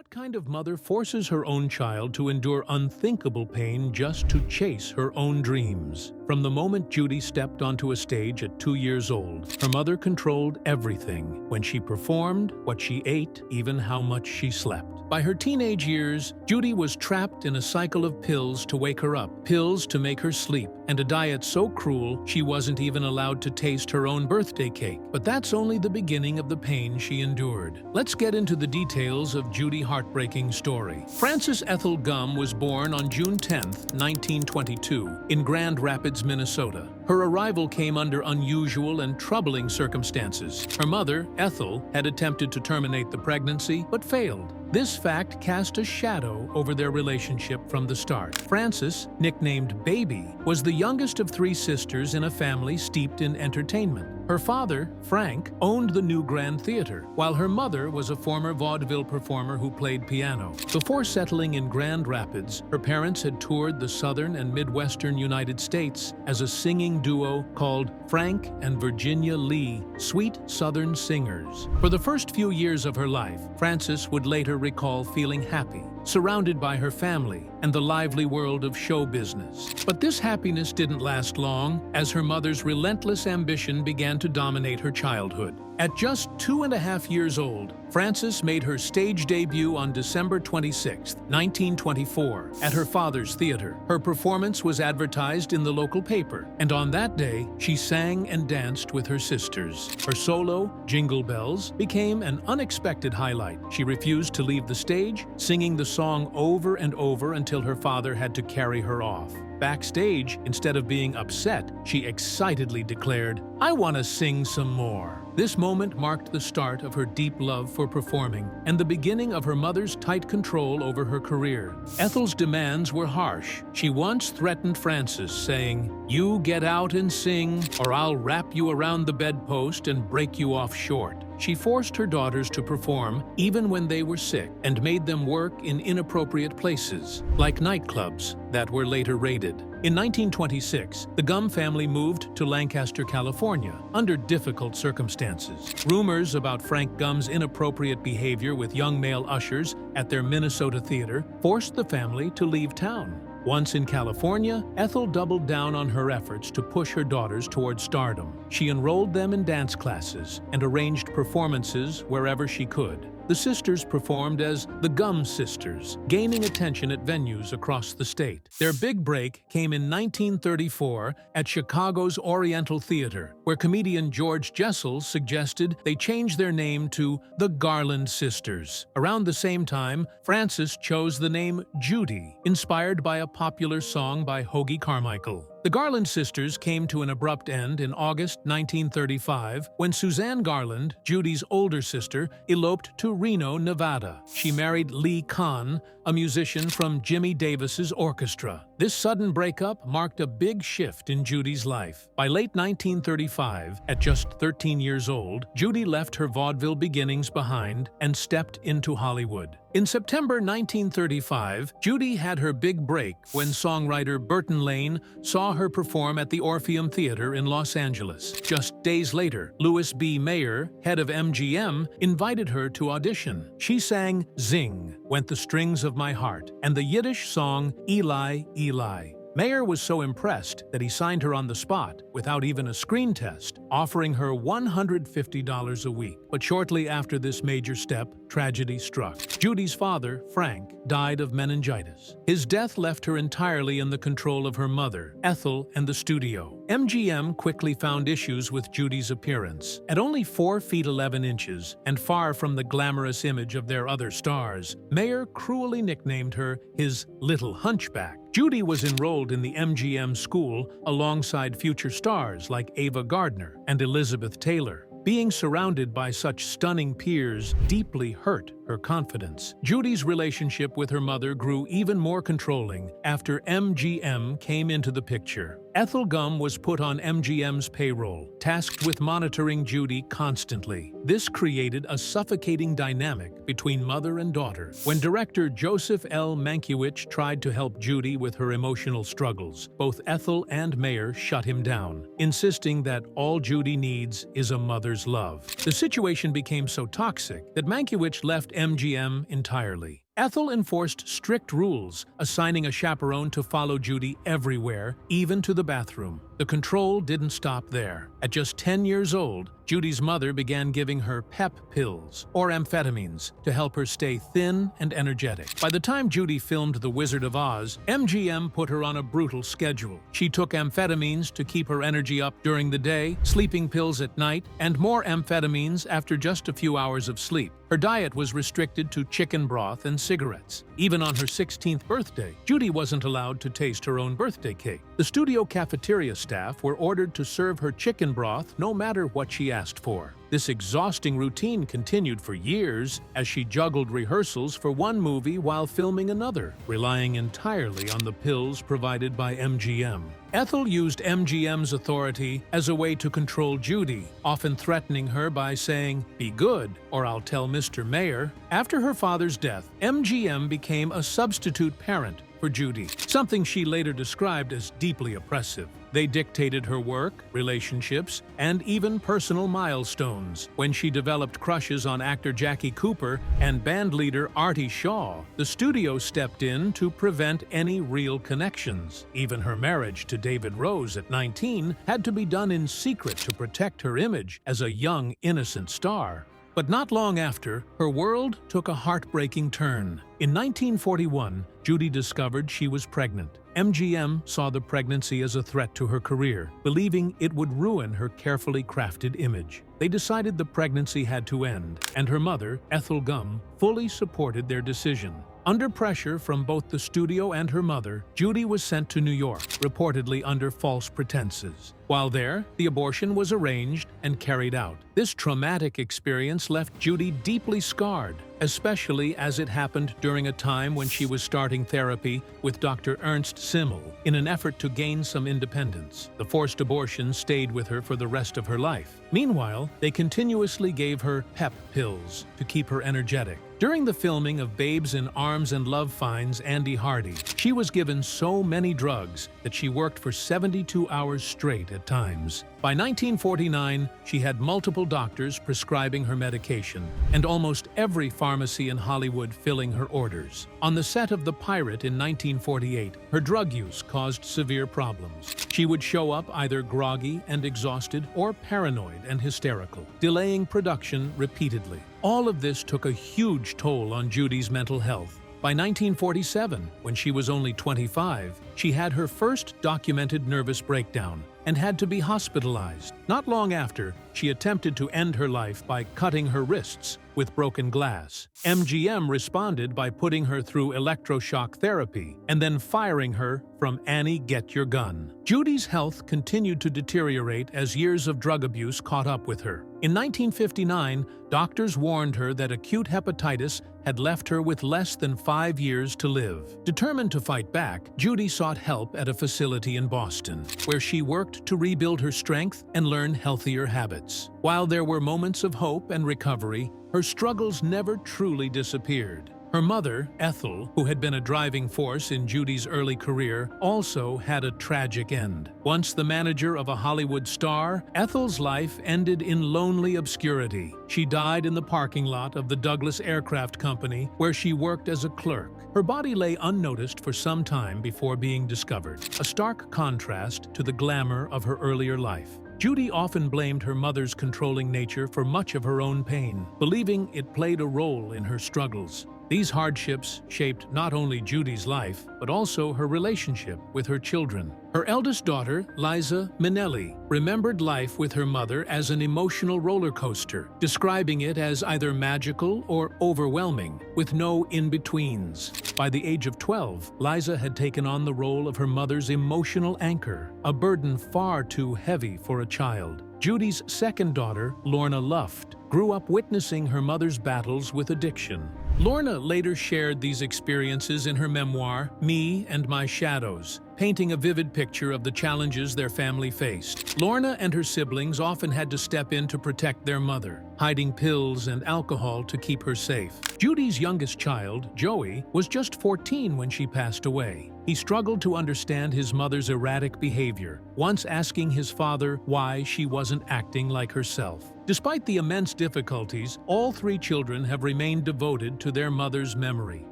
What kind of mother forces her own child to endure unthinkable pain just to chase her own dreams? From the moment Judy stepped onto a stage at 2 years old, her mother controlled everything. When she performed, what she ate, even how much she slept. By her teenage years, Judy was trapped in a cycle of pills to wake her up, pills to make her sleep, and a diet so cruel she wasn't even allowed to taste her own birthday cake. But that's only the beginning of the pain she endured. Let's get into the details of Judy's heartbreaking story. Frances Ethel Gumm was born on June 10, 1922, in Grand Rapids, Minnesota. Her arrival came under unusual and troubling circumstances. Her mother, Ethel, had attempted to terminate the pregnancy, but failed. This fact cast a shadow over their relationship from the start. Frances, nicknamed Baby, was the youngest of 3 sisters in a family steeped in entertainment. Her father, Frank, owned the New Grand Theater, while her mother was a former vaudeville performer who played piano. Before settling in Grand Rapids, her parents had toured the southern and midwestern United States as a singing duo called Frank and Virginia Lee, Sweet Southern Singers. For the first few years of her life, Frances would later recall feeling happy, surrounded by her family and the lively world of show business. But this happiness didn't last long, as her mother's relentless ambition began to dominate her childhood. At just 2.5 years old, Frances made her stage debut on December 26, 1924, at her father's theater. Her performance was advertised in the local paper, and on that day, she sang and danced with her sisters. Her solo, Jingle Bells, became an unexpected highlight. She refused to leave the stage, singing the song over and over until her father had to carry her off. Backstage, instead of being upset, she excitedly declared, "I want to sing some more." This moment marked the start of her deep love for performing and the beginning of her mother's tight control over her career. Ethel's demands were harsh. She once threatened Frances, saying, "You get out and sing, or I'll wrap you around the bedpost and break you off short." She forced her daughters to perform even when they were sick and made them work in inappropriate places, like nightclubs that were later raided. In 1926, the Gumm family moved to Lancaster, California, under difficult circumstances. Rumors about Frank Gumm's inappropriate behavior with young male ushers at their Minnesota theater forced the family to leave town. Once in California, Ethel doubled down on her efforts to push her daughters toward stardom. She enrolled them in dance classes and arranged performances wherever she could. The sisters performed as the Gumm Sisters, gaining attention at venues across the state. Their big break came in 1934 at Chicago's Oriental Theater, where comedian George Jessel suggested they change their name to the Garland Sisters. Around the same time, Frances chose the name Judy, inspired by a popular song by Hoagy Carmichael. The Garland sisters came to an abrupt end in August 1935 when Suzanne Garland, Judy's older sister, eloped to Reno, Nevada. She married Lee Kahn, a musician from Jimmy Davis's orchestra. This sudden breakup marked a big shift in Judy's life. By late 1935, at just 13 years old, Judy left her vaudeville beginnings behind and stepped into Hollywood. In September 1935, Judy had her big break when songwriter Burton Lane saw her perform at the Orpheum Theater in Los Angeles. Just days later, Louis B. Mayer, head of MGM, invited her to audition. She sang "Zing, Went the Strings of My Heart" and the Yiddish song "Eli, Eli." Mayer was so impressed that he signed her on the spot without even a screen test, offering her $150 a week. But shortly after this major step, tragedy struck. Judy's father, Frank, died of meningitis. His death left her entirely in the control of her mother, Ethel, and the studio. MGM quickly found issues with Judy's appearance. At only 4 feet 11 inches and far from the glamorous image of their other stars, Mayer cruelly nicknamed her his Little Hunchback. Judy was enrolled in the MGM school alongside future stars like Ava Gardner and Elizabeth Taylor. Being surrounded by such stunning peers deeply hurt her confidence. Judy's relationship with her mother grew even more controlling after MGM came into the picture. Ethel Gumm was put on MGM's payroll, tasked with monitoring Judy constantly. This created a suffocating dynamic between mother and daughter. When director Joseph L. Mankiewicz tried to help Judy with her emotional struggles, both Ethel and Mayer shut him down, insisting that all Judy needs is a mother's love. The situation became so toxic that Mankiewicz left MGM entirely. Ethel enforced strict rules, assigning a chaperone to follow Judy everywhere, even to the bathroom. The control didn't stop there. At just 10 years old, Judy's mother began giving her pep pills, or amphetamines, to help her stay thin and energetic. By the time Judy filmed The Wizard of Oz, MGM put her on a brutal schedule. She took amphetamines to keep her energy up during the day, sleeping pills at night, and more amphetamines after just a few hours of sleep. Her diet was restricted to chicken broth and cigarettes. Even on her 16th birthday, Judy wasn't allowed to taste her own birthday cake. The studio cafeteria staff were ordered to serve her chicken broth no matter what she asked for. This exhausting routine continued for years as she juggled rehearsals for one movie while filming another, relying entirely on the pills provided by MGM. Ethel used MGM's authority as a way to control Judy, often threatening her by saying, "Be good, or I'll tell Mr. Mayor." After her father's death, MGM became a substitute parent for Judy, something she later described as deeply oppressive. They dictated her work, relationships, and even personal milestones. When she developed crushes on actor Jackie Cooper and bandleader Artie Shaw, the studio stepped in to prevent any real connections. Even her marriage to David Rose at 19 had to be done in secret to protect her image as a young, innocent star. But not long after, her world took a heartbreaking turn. In 1941, Judy discovered she was pregnant. MGM saw the pregnancy as a threat to her career, believing it would ruin her carefully crafted image. They decided the pregnancy had to end, and her mother, Ethel Gum, fully supported their decision. Under pressure from both the studio and her mother, Judy was sent to New York, reportedly under false pretenses. While there, the abortion was arranged and carried out. This traumatic experience left Judy deeply scarred, especially as it happened during a time when she was starting therapy with Dr. Ernst Simmel in an effort to gain some independence. The forced abortion stayed with her for the rest of her life. Meanwhile, they continuously gave her pep pills to keep her energetic. During the filming of Babes in Arms and Love finds Andy Hardy, she was given so many drugs that she worked for 72 hours straight at times. By 1949, she had multiple doctors prescribing her medication, and almost every pharmacy in Hollywood filling her orders. On the set of The Pirate in 1948, her drug use caused severe problems. She would show up either groggy and exhausted or paranoid and hysterical, delaying production repeatedly. All of this took a huge toll on Judy's mental health. By 1947, when she was only 25, she had her first documented nervous breakdown and had to be hospitalized. Not long after, she attempted to end her life by cutting her wrists with broken glass. MGM responded by putting her through electroshock therapy and then firing her from Annie Get Your Gun. Judy's health continued to deteriorate as years of drug abuse caught up with her. In 1959, doctors warned her that acute hepatitis had left her with less than 5 years to live. Determined to fight back, Judy sought help at a facility in Boston, where she worked to rebuild her strength and learn healthier habits. While there were moments of hope and recovery, her struggles never truly disappeared. Her mother, Ethel, who had been a driving force in Judy's early career, also had a tragic end. Once the manager of a Hollywood star, Ethel's life ended in lonely obscurity. She died in the parking lot of the Douglas Aircraft Company, where she worked as a clerk. Her body lay unnoticed for some time before being discovered, a stark contrast to the glamour of her earlier life. Judy often blamed her mother's controlling nature for much of her own pain, believing it played a role in her struggles. These hardships shaped not only Judy's life, but also her relationship with her children. Her eldest daughter, Liza Minnelli, remembered life with her mother as an emotional roller coaster, describing it as either magical or overwhelming, with no in-betweens. By the age of 12, Liza had taken on the role of her mother's emotional anchor, a burden far too heavy for a child. Judy's second daughter, Lorna Luft, grew up witnessing her mother's battles with addiction. Lorna later shared these experiences in her memoir, Me and My Shadows, painting a vivid picture of the challenges their family faced. Lorna and her siblings often had to step in to protect their mother, hiding pills and alcohol to keep her safe. Judy's youngest child, Joey, was just 14 when she passed away. He struggled to understand his mother's erratic behavior, once asking his father why she wasn't acting like herself. Despite the immense difficulties, all three children have remained devoted to their mother's memory.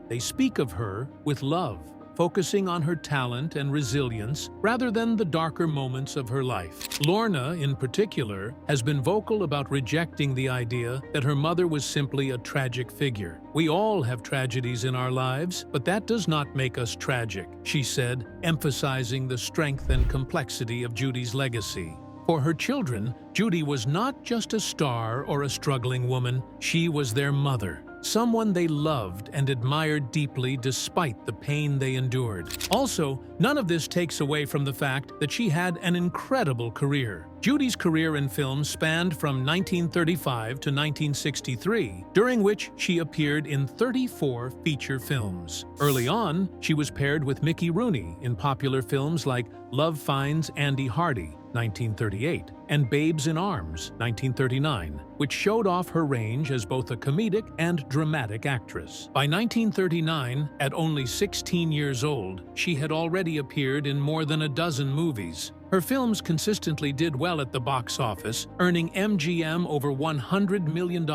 They speak of her with love, focusing on her talent and resilience rather than the darker moments of her life. Lorna, in particular, has been vocal about rejecting the idea that her mother was simply a tragic figure. "We all have tragedies in our lives, but that does not make us tragic," she said, emphasizing the strength and complexity of Judy's legacy. For her children, Judy was not just a star or a struggling woman, she was their mother. Someone they loved and admired deeply despite the pain they endured. Also, none of this takes away from the fact that she had an incredible career. Judy's career in film spanned from 1935 to 1963, during which she appeared in 34 feature films. Early on, she was paired with Mickey Rooney in popular films like Love Finds Andy Hardy, 1938, and Babes in Arms, 1939, which showed off her range as both a comedic and dramatic actress. By 1939, at only 16 years old, she had already appeared in more than a dozen movies. Her films consistently did well at the box office, earning MGM over $100 million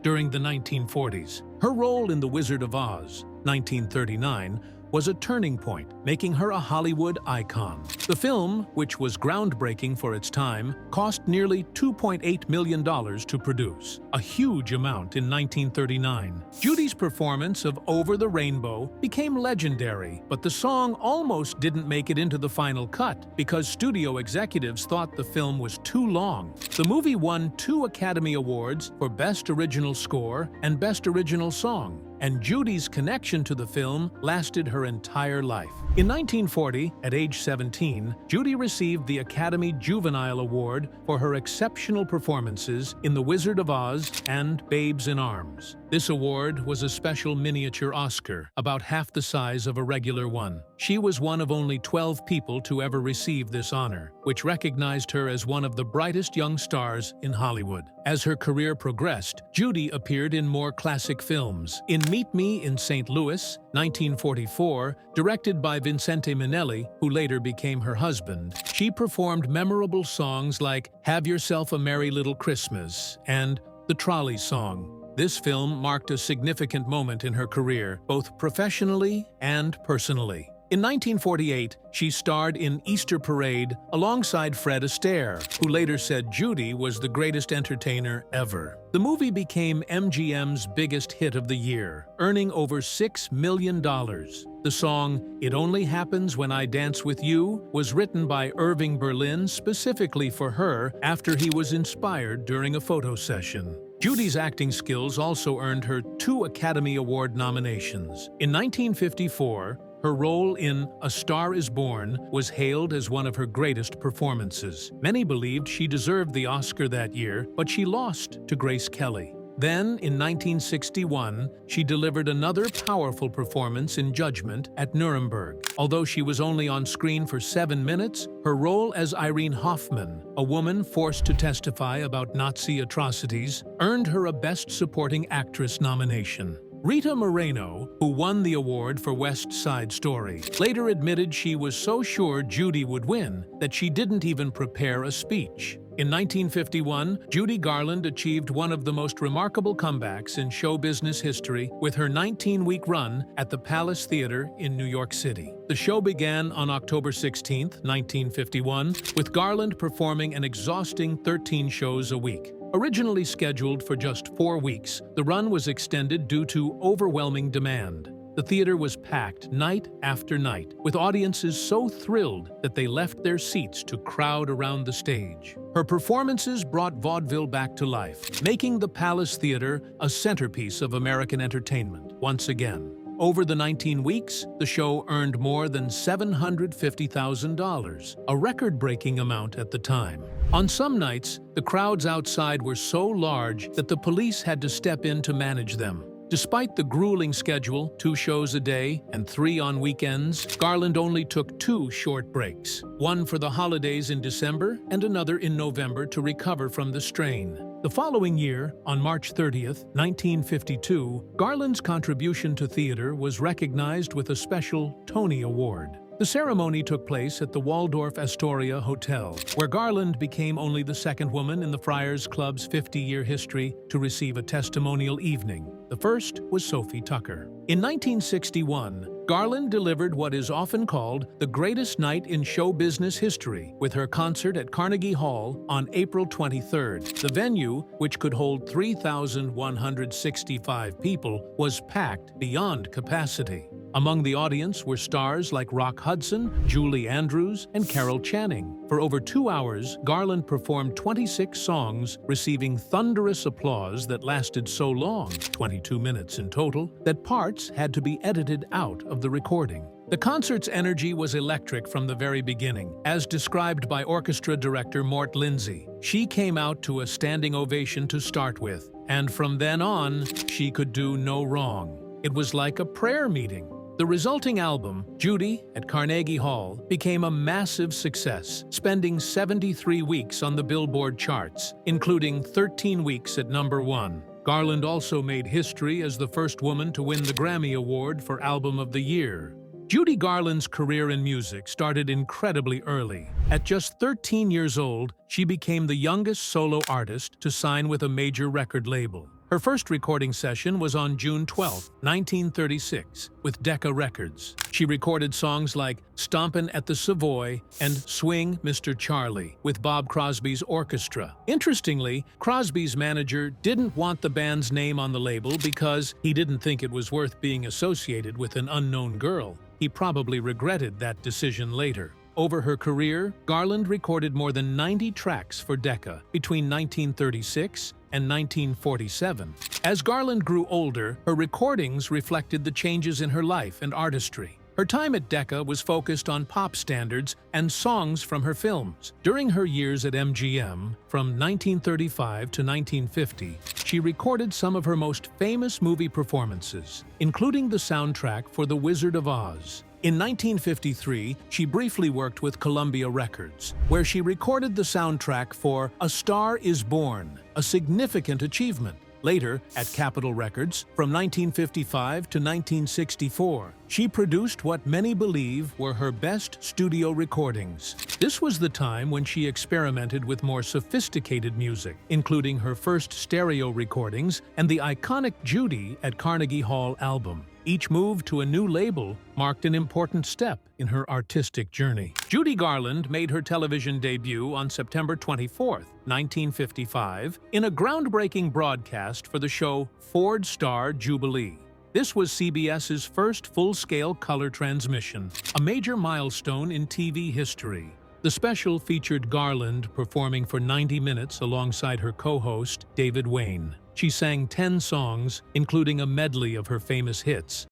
during the 1940s. Her role in The Wizard of Oz, 1939, was a turning point, making her a Hollywood icon. The film, which was groundbreaking for its time, cost nearly $2.8 million to produce, a huge amount in 1939. Judy's performance of Over the Rainbow became legendary, but the song almost didn't make it into the final cut because studio executives thought the film was too long. The movie won 2 Academy Awards for Best Original Score and Best Original Song, and Judy's connection to the film lasted her entire life. In 1940, at age 17, Judy received the Academy Juvenile Award for her exceptional performances in The Wizard of Oz and Babes in Arms. This award was a special miniature Oscar, about half the size of a regular one. She was one of only 12 people to ever receive this honor, which recognized her as one of the brightest young stars in Hollywood. As her career progressed, Judy appeared in more classic films. In Meet Me in St. Louis, 1944, directed by Vincente Minnelli, who later became her husband, she performed memorable songs like Have Yourself a Merry Little Christmas and The Trolley Song. This film marked a significant moment in her career, both professionally and personally. In 1948, she starred in Easter Parade alongside Fred Astaire, who later said Judy was the greatest entertainer ever. The movie became MGM's biggest hit of the year, earning over $6 million. The song, It Only Happens When I Dance With You, was written by Irving Berlin specifically for her after he was inspired during a photo session. Judy's acting skills also earned her 2 Academy Award nominations. In 1954, her role in A Star is Born was hailed as one of her greatest performances. Many believed she deserved the Oscar that year, but she lost to Grace Kelly. Then, in 1961, she delivered another powerful performance in Judgment at Nuremberg. Although she was only on screen for 7 minutes, her role as Irene Hoffman, a woman forced to testify about Nazi atrocities, earned her a Best Supporting Actress nomination. Rita Moreno, who won the award for West Side Story, later admitted she was so sure Judy would win that she didn't even prepare a speech. In 1951, Judy Garland achieved one of the most remarkable comebacks in show business history with her 19-week run at the Palace Theater in New York City. The show began on October 16, 1951, with Garland performing an exhausting 13 shows a week. Originally scheduled for just 4 weeks, the run was extended due to overwhelming demand. The theater was packed night after night, with audiences so thrilled that they left their seats to crowd around the stage. Her performances brought vaudeville back to life, making the Palace Theater a centerpiece of American entertainment once again. Over the 19 weeks, the show earned more than $750,000, a record-breaking amount at the time. On some nights, the crowds outside were so large that the police had to step in to manage them. Despite the grueling schedule, 2 shows a day and 3 on weekends, Garland only took 2 short breaks, one for the holidays in December and another in November to recover from the strain. The following year, on March 30th, 1952, Garland's contribution to theater was recognized with a special Tony Award. The ceremony took place at the Waldorf Astoria Hotel, where Garland became only the second woman in the Friars Club's 50-year history to receive a testimonial evening. The first was Sophie Tucker. In 1961, Garland delivered what is often called the greatest night in show business history with her concert at Carnegie Hall on April 23rd. The venue, which could hold 3,165 people, was packed beyond capacity. Among the audience were stars like Rock Hudson, Julie Andrews, and Carol Channing. For over 2 hours, Garland performed 26 songs, receiving thunderous applause that lasted so long, 22 minutes in total, that parts had to be edited out of the recording. The concert's energy was electric from the very beginning, as described by orchestra director Mort Lindsay. She came out to a standing ovation to start with, and from then on, she could do no wrong. It was like a prayer meeting. The resulting album, Judy at Carnegie Hall, became a massive success, spending 73 weeks on the Billboard charts, including 13 weeks at #1. Garland also made history as the first woman to win the Grammy Award for Album of the Year. Judy Garland's career in music started incredibly early. At just 13 years old, she became the youngest solo artist to sign with a major record label. Her first recording session was on June 12, 1936, with Decca Records. She recorded songs like Stompin' at the Savoy and Swing Mr. Charlie with Bob Crosby's orchestra. Interestingly, Crosby's manager didn't want the band's name on the label because he didn't think it was worth being associated with an unknown girl. He probably regretted that decision later. Over her career, Garland recorded more than 90 tracks for Decca between 1936 and 1947. As Garland grew older, her recordings reflected the changes in her life and artistry. Her time at Decca was focused on pop standards and songs from her films. During her years at MGM, from 1935 to 1950, she recorded some of her most famous movie performances, including the soundtrack for The Wizard of Oz. In 1953, she briefly worked with Columbia Records, where she recorded the soundtrack for A Star is Born, a significant achievement. Later, at Capitol Records, from 1955 to 1964, she produced what many believe were her best studio recordings. This was the time when she experimented with more sophisticated music, including her first stereo recordings and the iconic Judy at Carnegie Hall album. Each move to a new label marked an important step in her artistic journey. Judy Garland made her television debut on September 24, 1955, in a groundbreaking broadcast for the show Ford Star Jubilee. This was CBS's first full-scale color transmission, a major milestone in TV history. The special featured Garland performing for 90 minutes alongside her co-host, David Wayne. She sang 10 songs, including a medley of her famous hits,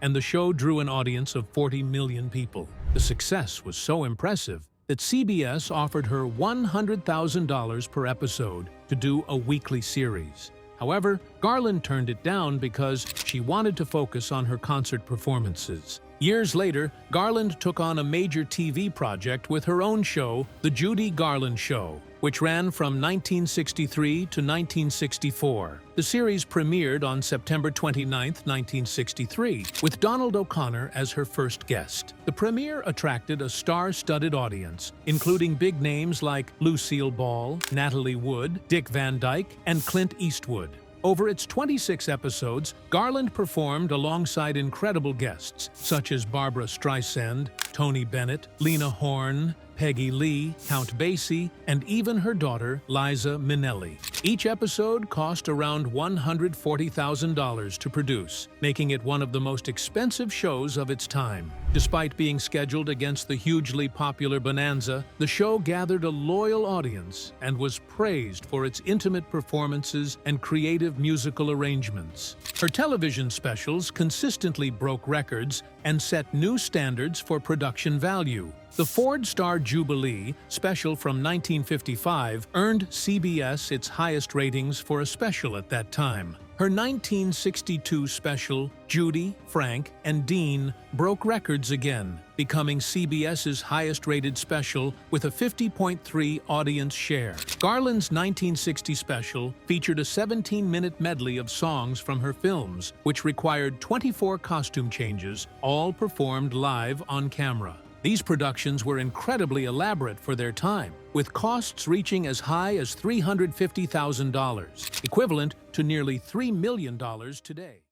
and the show drew an audience of 40 million people. The success was so impressive that CBS offered her $100,000 per episode to do a weekly series. However, Garland turned it down because she wanted to focus on her concert performances. Years later, Garland took on a major TV project with her own show, The Judy Garland Show, which ran from 1963 to 1964. The series premiered on September 29, 1963, with Donald O'Connor as her first guest. The premiere attracted a star-studded audience, including big names like Lucille Ball, Natalie Wood, Dick Van Dyke, and Clint Eastwood. Over its 26 episodes, Garland performed alongside incredible guests such as Barbra Streisand, Tony Bennett, Lena Horne, Peggy Lee, Count Basie, and even her daughter, Liza Minnelli. Each episode cost around $140,000 to produce, making it one of the most expensive shows of its time. Despite being scheduled against the hugely popular Bonanza, the show gathered a loyal audience and was praised for its intimate performances and creative musical arrangements. Her television specials consistently broke records and set new standards for production value. The Ford Star Jubilee special from 1955 earned CBS its highest ratings for a special at that time. Her 1962 special, Judy, Frank, and Dean, broke records again, becoming CBS's highest-rated special with a 50.3 audience share. Garland's 1960 special featured a 17-minute medley of songs from her films, which required 24 costume changes, all performed live on camera. These productions were incredibly elaborate for their time, with costs reaching as high as $350,000, equivalent to nearly $3 million today.